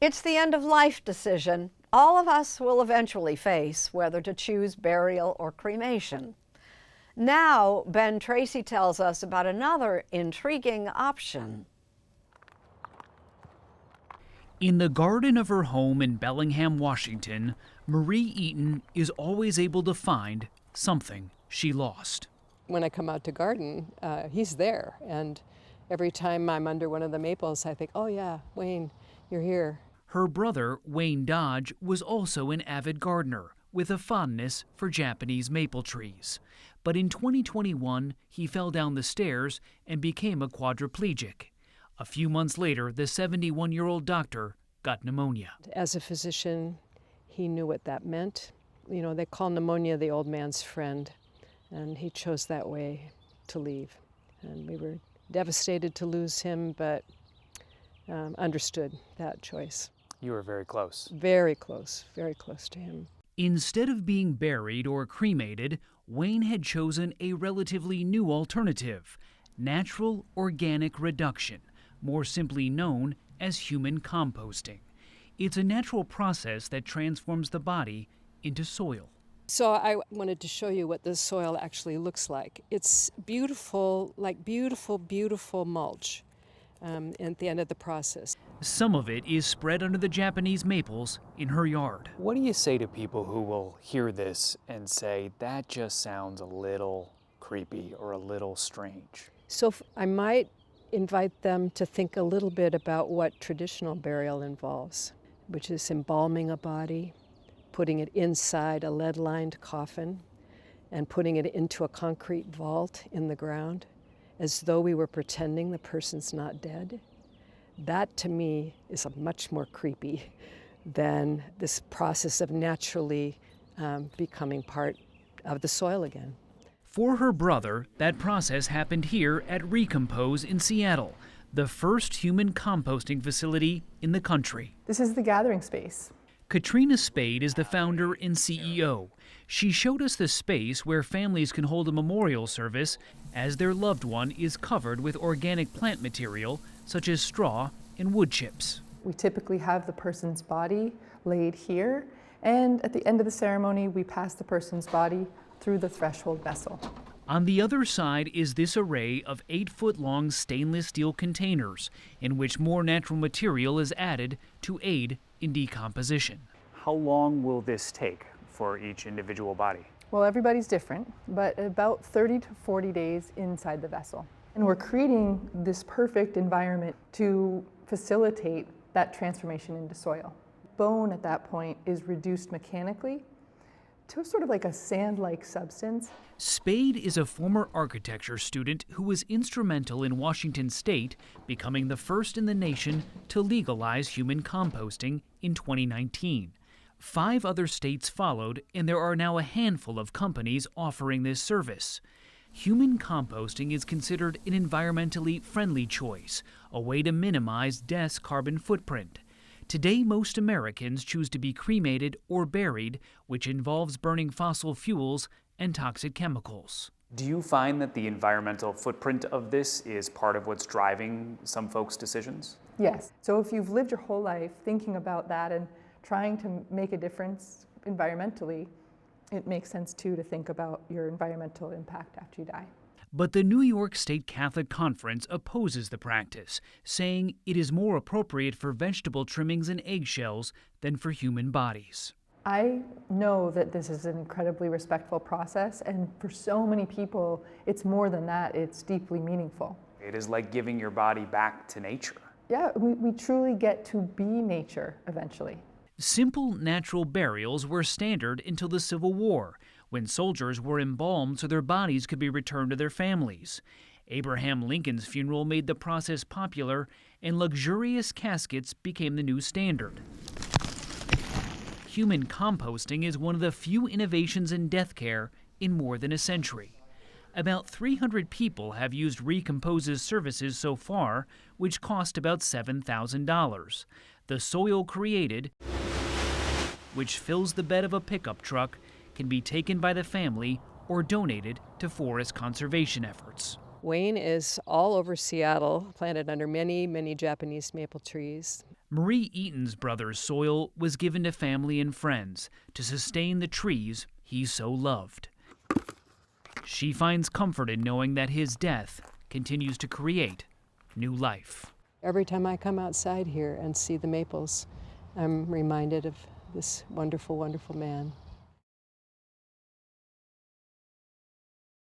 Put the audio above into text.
It's the end-of-life decision all of us will eventually face, whether to choose burial or cremation. Now, Ben Tracy tells us about another intriguing option. In the garden of her home in Bellingham, Washington, Marie Eaton is always able to find something she lost. When I come out to garden, he's there. And every time I'm under one of the maples, I think, oh yeah, Wayne, you're here. Her brother, Wayne Dodge, was also an avid gardener with a fondness for Japanese maple trees. But in 2021, he fell down the stairs and became a quadriplegic. A few months later, the 71-year-old doctor got pneumonia. As a physician, he knew what that meant. You know, they call pneumonia the old man's friend, and he chose that way to leave. And we were devastated to lose him, but understood that choice. You were very close. Very close to him. Instead of being buried or cremated, Wayne had chosen a relatively new alternative, natural organic reduction, more simply known as human composting. It's a natural process that transforms the body into soil. So I wanted to show you what the soil actually looks like. It's beautiful, like beautiful mulch at the end of the process. Some of it is spread under the Japanese maples in her yard. What do you say to people who will hear this and say, that just sounds a little creepy or a little strange? So I might invite them to think a little bit about what traditional burial involves, which is embalming a body, putting it inside a lead-lined coffin, and putting it into a concrete vault in the ground, as though we were pretending the person's not dead. That, to me, is much more creepy than this process of naturally becoming part of the soil again. For her brother, that process happened here at Recompose in Seattle, the first human composting facility in the country. This is the gathering space. Katrina Spade is the founder and CEO. She showed us the space where families can hold a memorial service as their loved one is covered with organic plant material such as straw and wood chips. We typically have the person's body laid here, and at the end of the ceremony, we pass the person's body through the threshold vessel. On the other side is this array of 8-foot-long stainless steel containers in which more natural material is added to aid in decomposition. How long will this take for each individual body? Well, everybody's different, but about 30 to 40 days inside the vessel. And we're creating this perfect environment to facilitate that transformation into soil. Bone at that point is reduced mechanically to sort of like a sand-like substance. Spade is a former architecture student who was instrumental in Washington state becoming the first in the nation to legalize human composting in 2019. 5 other states followed, and there are now a handful of companies offering this service. Human composting is considered an environmentally friendly choice, a way to minimize death's carbon footprint. Today, most Americans choose to be cremated or buried, which involves burning fossil fuels and toxic chemicals. Do you find that the environmental footprint of this is part of what's driving some folks' decisions? Yes. So if you've lived your whole life thinking about that and trying to make a difference environmentally, it makes sense too to think about your environmental impact after you die. But the New York State Catholic Conference opposes the practice, saying it is more appropriate for vegetable trimmings and eggshells than for human bodies. I know that this is an incredibly respectful process, and for so many people, it's more than that, it's deeply meaningful. It is like giving your body back to nature. Yeah, we truly get to be nature eventually. Simple natural burials were standard until the Civil War, when soldiers were embalmed so their bodies could be returned to their families. Abraham Lincoln's funeral made the process popular, and luxurious caskets became the new standard. Human composting is one of the few innovations in death care in more than a century. About 300 people have used Recompose's services so far, which cost about $7,000. The soil created, which fills the bed of a pickup truck, can be taken by the family or donated to forest conservation efforts. Wayne is all over Seattle, planted under many, many Japanese maple trees. Marie Eaton's brother's soil was given to family and friends to sustain the trees he so loved. She finds comfort in knowing that his death continues to create new life. Every time I come outside here and see the maples, I'm reminded of this wonderful, wonderful man.